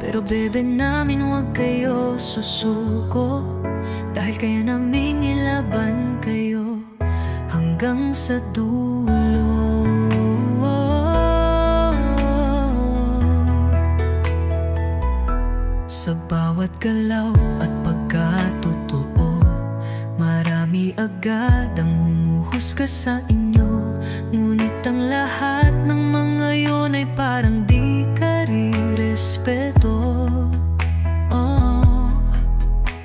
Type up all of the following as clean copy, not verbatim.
Pero bebe namin huwag kayo susuko, dahil kaya naming ilaban kayo hanggang sa dulo. Sa bawat galaw at pagkatotoo, marami agad ang humuhusga sa inyo. Ngunit ang lahat ng mga yun ay parang di ka ri-respeto.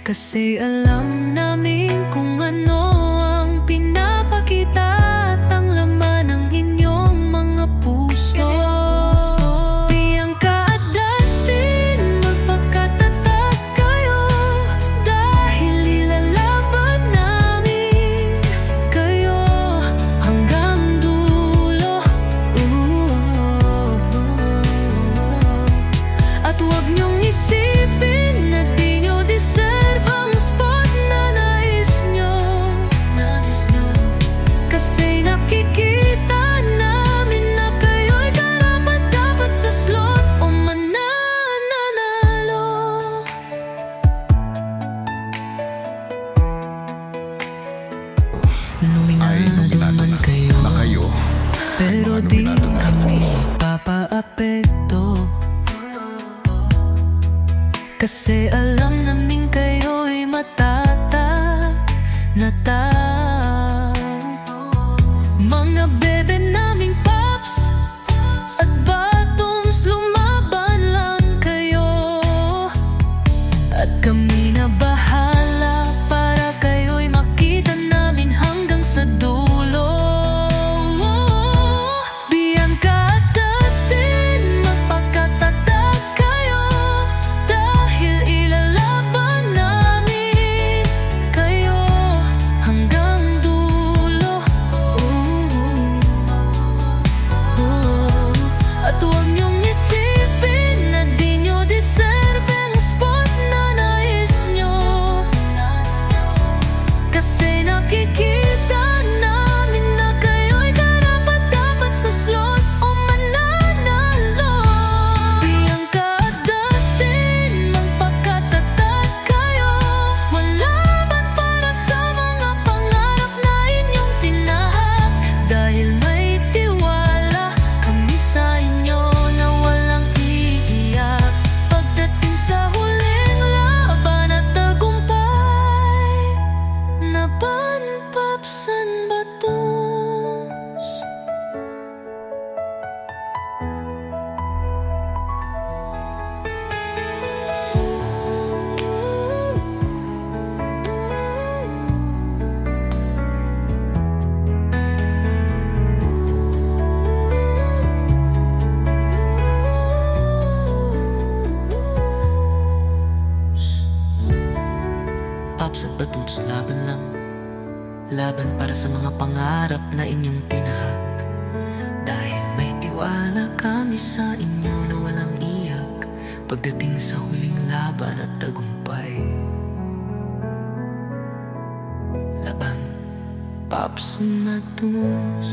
Kasi alam namin kung ano ang pinapakita at ang laman ng inyong mga puso. Bianca at Dustin, magpakatatag kayo, dahil ilalaban namin kayo hanggang dulo. At huwag niyong isipin na di niyo deserve ang spot na nais niyo. Kasi nakikita namin na kayo'y karapat-dapat sa slot o mananalo. Nominado man kayo, pero di kami magpapaapekto. Kasi alam namin kayo'y matatag na tao. Mga bebe naming pops at bottoms, lumaban lang kayo, at kami na bahala para kayo'y makita namin hanggang sa dulo. Bianca at Dustin, magpakatatag kayo, dahil ilalaban namin kayo hanggang dulo. At huwag niyong isipin na di niyo deserve ang spot na nais niyo. Kasi nakikita namin na kayo'y karapat-dapat sa slot o mananalo. Bianca at Dustin, magpakatatag kayo, walaban para sa mga pangarap na inyong tinahak. Dahil may tiwala kami sa inyo na walang iiyak pagdating sa huling laban at tagumpay. Naban, Pops and Batoons. Pops at Batoons, laban lang. Laban para sa mga pangarap na inyong tinahak. Dahil may tiwala kami sa inyo na walang iyak pagdating sa huling laban at tagumpay. Laban, Pops and Batoons.